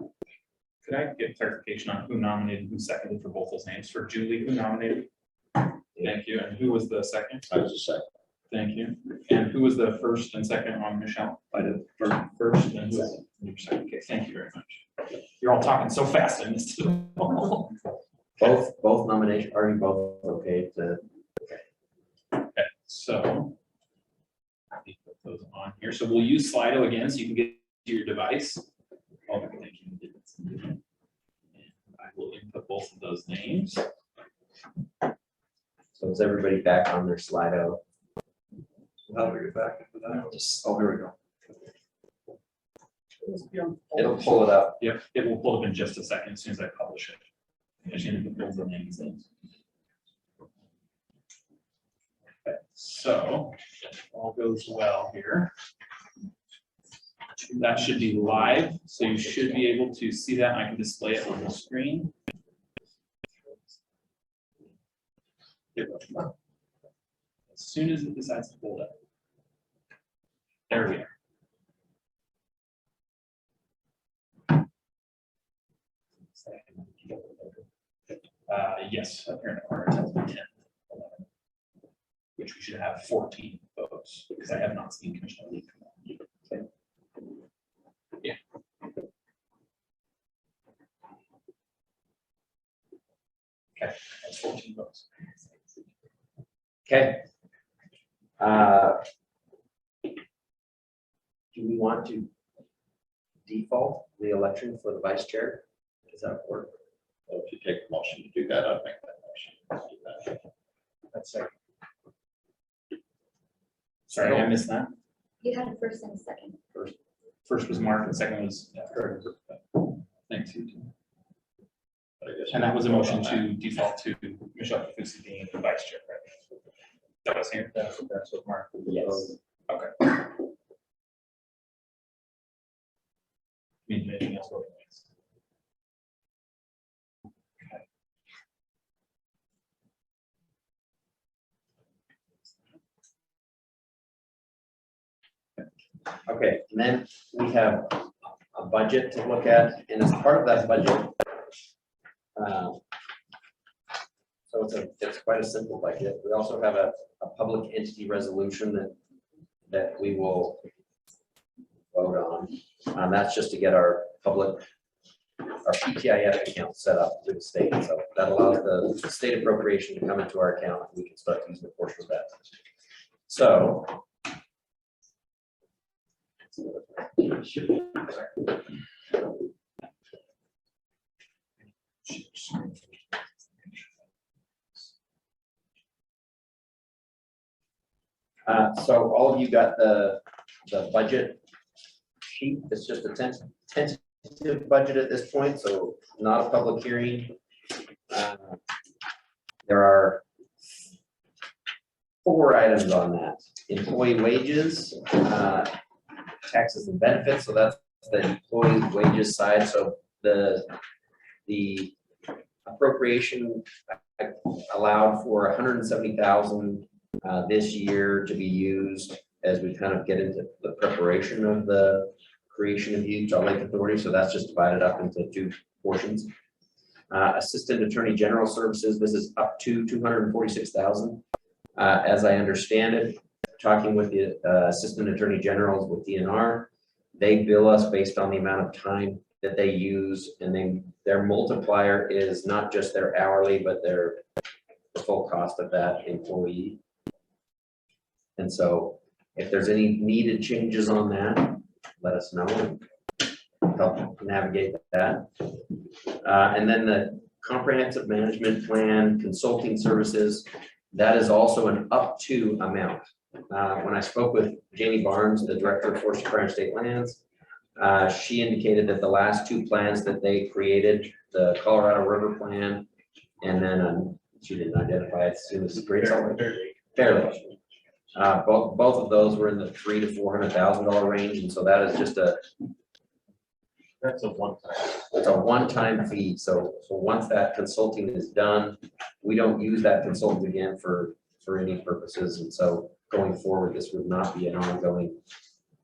Could I get clarification on who nominated, who seconded for both those names? For Julie, who nominated? Thank you. And who was the second? I was a second. Thank you. And who was the first and second on Michelle? I did. First and who was the second? Okay, thank you very much. You're all talking so fast, I missed it all. Both nominations, are you both okay to? Okay, so let me put those on here. So we'll use Slido again, so you can get to your device. Oh, thank you. And I will input both of those names. So is everybody back on their Slido? How do we get back into that? Oh, here we go. It'll pull it up. Yep, it will pull up in just a second as soon as I publish it. I should have pulled the names in. Okay, so if all goes well here. That should be live, so you should be able to see that. I can display it on the screen. As soon as it decides to pull it up. There we are. Yes, up here in the corner, it tells me 10. which we should have 14 votes, because I have not seen Commissioner Lee come on. Yeah. Okay, that's 14 votes. Okay. Do we want to default the election for the vice chair? Does that work? So if you take a motion to do that, I'd make that motion. Let's do that. That's it. Sorry, I missed that. You had a first and a second. First was Mark, and second was, Thanks, you too. But I guess and that was a motion on that. to default to Michelle Kafusi being the vice chair, right? That was here. That's what Mark. Yes. Okay. Need anything else? Voting next. Okay, and then we have a budget to look at, and as part of that budget, so it's quite a simple budget. We also have a public entity resolution that we will vote on. That's just to get our PTIF account set up with the state. So that allows the state appropriation to come into our account, and we can start using a portion of that. So. So all of you got the budget sheet. It's just a tentative budget at this point, so not a public hearing. There are 4 items on that: employee wages, taxes and benefits. So that's the employee wages side. So the appropriation allowed for 170,000 this year to be used as we kind of get into the preparation of the creation of Utah Lake Authority. So that's just divided up into 2 portions. Assistant Attorney General Services, this is up to 246,000. As I understand it, talking with the Assistant Attorney Generals with DNR, they bill us based on the amount of time that they use, and their multiplier is not just their hourly, but the full cost of that employee. And so if there's any needed changes on that, let us know and help navigate that. And then the comprehensive management plan, consulting services, that is also an up to amount. When I spoke with Jamie Barnes, the Director of Forestry Fire and State Lands, she indicated that the last 2 plans that they created, the Colorado River Plan, and then she didn't identify it, it was Great Salt Lake. Fairly. Both of those were in the $300,000 to $400,000 range, and so that is just That's a one-time. it's a one-time fee. So once that consulting is done, we don't use that consultant again for any purposes. And so going forward, this would not be an ongoing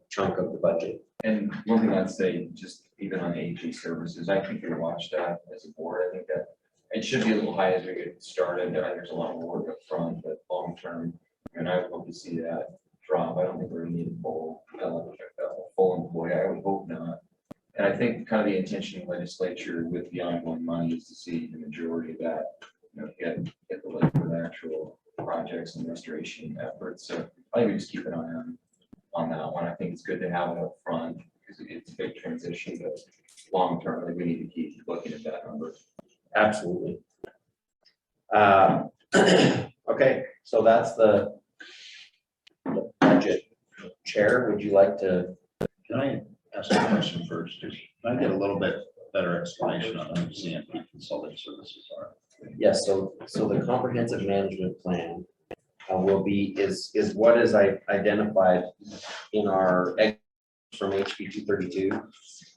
chunk of the budget. And one thing I'd say, just even on AG services, I think we watch that as a board. I think that it should be a little high as we get started. There's a lot of work up front, but long term, and I would hope to see that drop. I don't think we're gonna need a full employee. I would hope not. And I think kind of the intention of legislature with the ongoing money is to see the majority of that, get the lake for the actual projects and restoration efforts. So I think we just keep an eye on that one. I think it's good to have it up front because it's a big transition, but long term, I think we need to keep looking at that number. Absolutely. Okay, so that's the budget. Chair, would you like to? Can I ask a question first? Can I get a little bit better explanation on what CMP consulting services are? Yes, so the comprehensive management plan is what is identified in our from HB 232.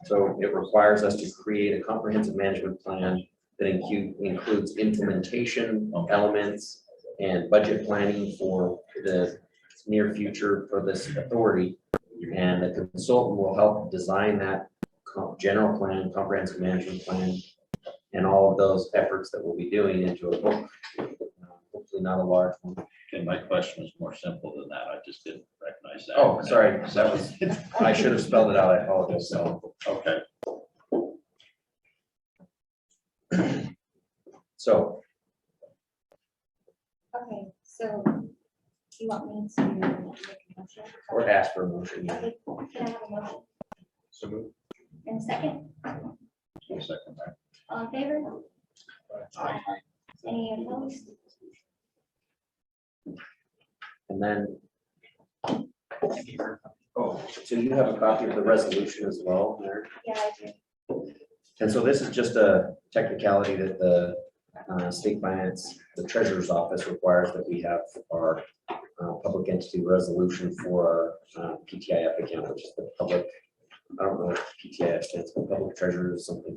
So it requires us to create a comprehensive management plan that includes implementation elements and budget planning for the near future for this authority. And the consultant will help design that general plan, comprehensive management plan, and all of those efforts that we'll be doing into a book, hopefully not a large one. Okay, my question was more simple than that. I just didn't recognize that. Oh, sorry, that was, I should have spelled it out. I apologize. So, Okay, so Okay, so you want me to make a motion? or ask for a motion. Okay, can I have a motion? So move. And a second? I'll second that. All in favor? Any opposed? And then, oh, so you have a copy of the resolution as well there? Yeah, I do. And so this is just a technicality that the state finance, the treasurer's office requires that we have our public entity resolution for our PTIF account, which is the public, I don't know what PTIF stands for, public treasurer or something.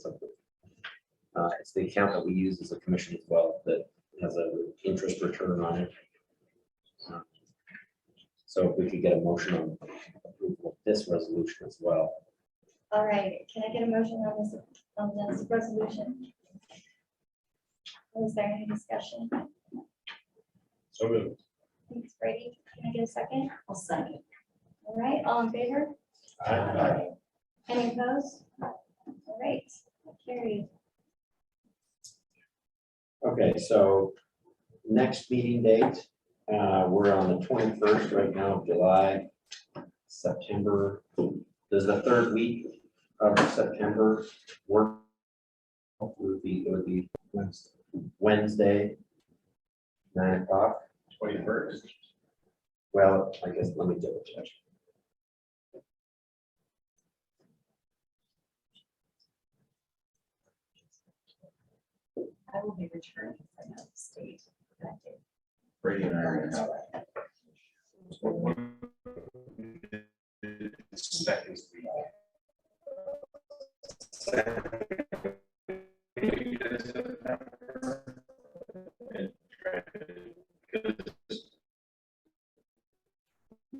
It's the account that we use as a commission as well that has a interest return on it. So if we could get a motion on approval of this resolution as well. All right, can I get a motion on this resolution? Is there any discussion? So moved. Thanks, Brady. Can I get a second? I'll second. All right, all in favor? Aye. Any opposed? All right, carried. Okay, so next meeting date, we're on the 21st right now of July, September. Does the third week of September work? It would be Wednesday, 9 o'clock. 21st. Well, I guess, let me double check. I will be returning from out of state that day. Brady and I are gonna have. Seconds.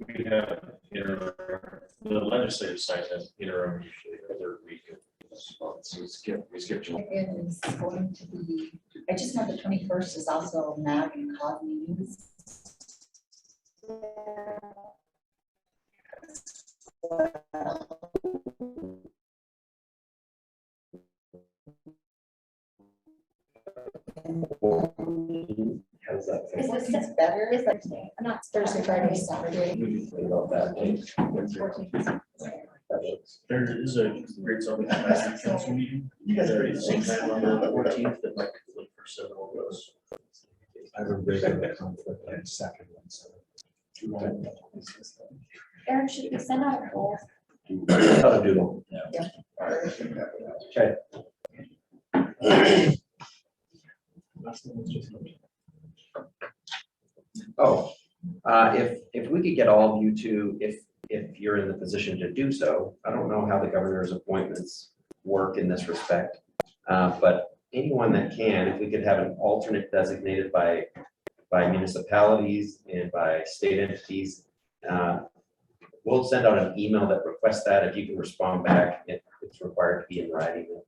We have, the legislative side has interim usually the third week of this month, so we skip July. It is going to be, I just know the 21st is also MAG and COG meetings. How's that? Is this It's better, Is but Thursday? I'm not Thursday, Friday, Saturday. We can think about that. That works. There is a great Southern Advisory Council meeting. You guys are ready to same time on the 14th that might conflict for several of us. I have a regular conflict on the second one, so. Eric, should we send out a poll? How to doodle. Yeah. Okay. Oh, if we could get all of you to, if you're in the position to do so, I don't know how the governor's appointments work in this respect. But anyone that can, if we could have an alternate designated by municipalities and by state entities, we'll send out an email that requests that. If you can respond back, it's required to be in writing,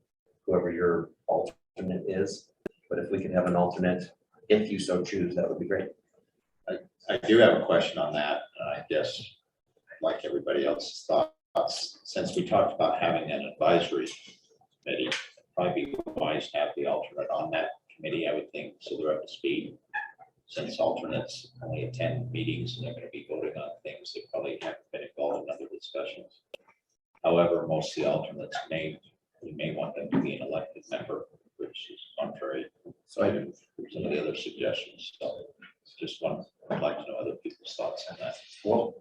whoever your alternate is. But if we could have an alternate, if you so choose, that would be great. I do have a question on that. I guess, like everybody else's thoughts, since we talked about having an advisory committee, it'd probably be wise to have the alternate on that committee, I would think, so they're up to speed. Since alternates only attend meetings and they're going to be voting on things that probably haven't been involved in other discussions. However, most of the alternates we may want them to be an elected member, which is contrary So I to some of the other suggestions. So just I'd like to know other people's thoughts on that. Well,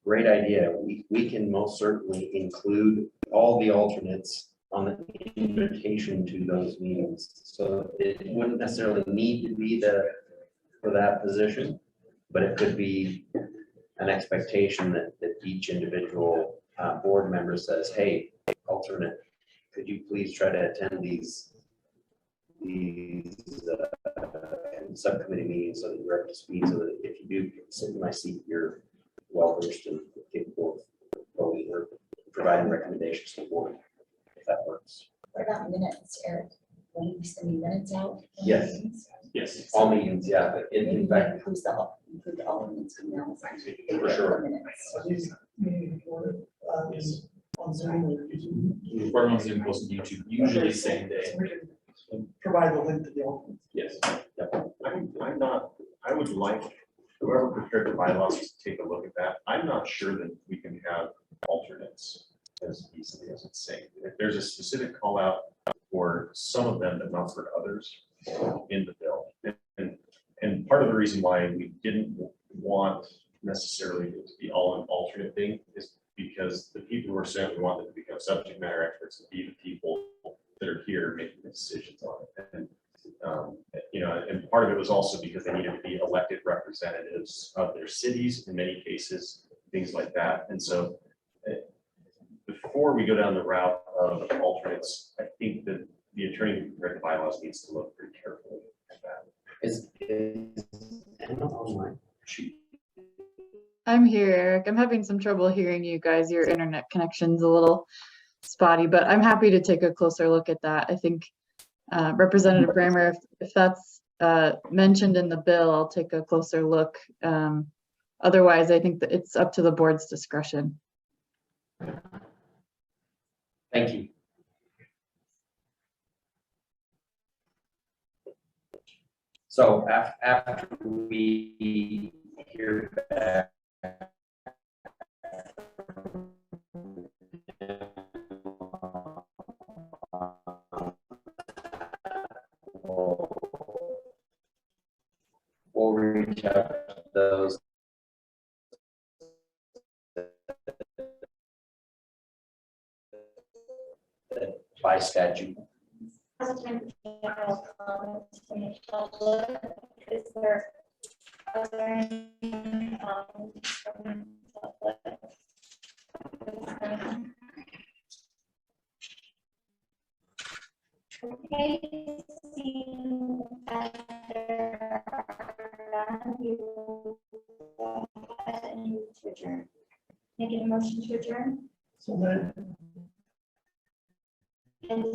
great idea. We can most certainly include all the alternates on the invitation to those meetings. So it wouldn't necessarily need to be for that position, but it could be an expectation that each individual board member says, hey, alternate, could you please try to attend these subcommittee meetings so that you're up to speed, so that if you do sit in my seat, you're well versed and capable of voting or providing recommendations to the board, if that works. What about minutes, Eric? When we send minutes out? Yes. Yes. All meetings, yeah, but Maybe in that fact, include the elements emails. For sure. Minutes. Are these being recorded, Yes. on Zoom or YouTube? We record them on Zoom, post on YouTube, usually same day. So we can provide the link to the alternate. Yes. I'm not, I would like whoever prepared the bylaws to take a look at that. I'm not sure that we can have alternates as easily as it's saying. If there's a specific call out for some of them, but not for others in the bill. And part of the reason why we didn't want necessarily it to be all an alternate thing is because the people who are saying we want them to become subject matter experts and be the people that are here making the decisions on it. And you know, and part of it was also because they needed to be elected representatives of their cities in many cases, things like that. And so before we go down the route of alternates, I think that the attorney who prepared the bylaws needs to look pretty carefully at that. is Emma online? I'm here, Eric. I'm having some trouble hearing you guys. Your internet connection's a little spotty, but I'm happy to take a closer look at that. I think Representative Bramer, if that's mentioned in the bill, I'll take a closer look. Otherwise, I think that it's up to the board's discretion. Thank you. So after we hear back. We'll reach out to those that by statute. General comments from the public. Is there any comments from the public? Okay, seeing that there are none, we will go ahead and move to adjourn. Making a motion to adjourn. So then. And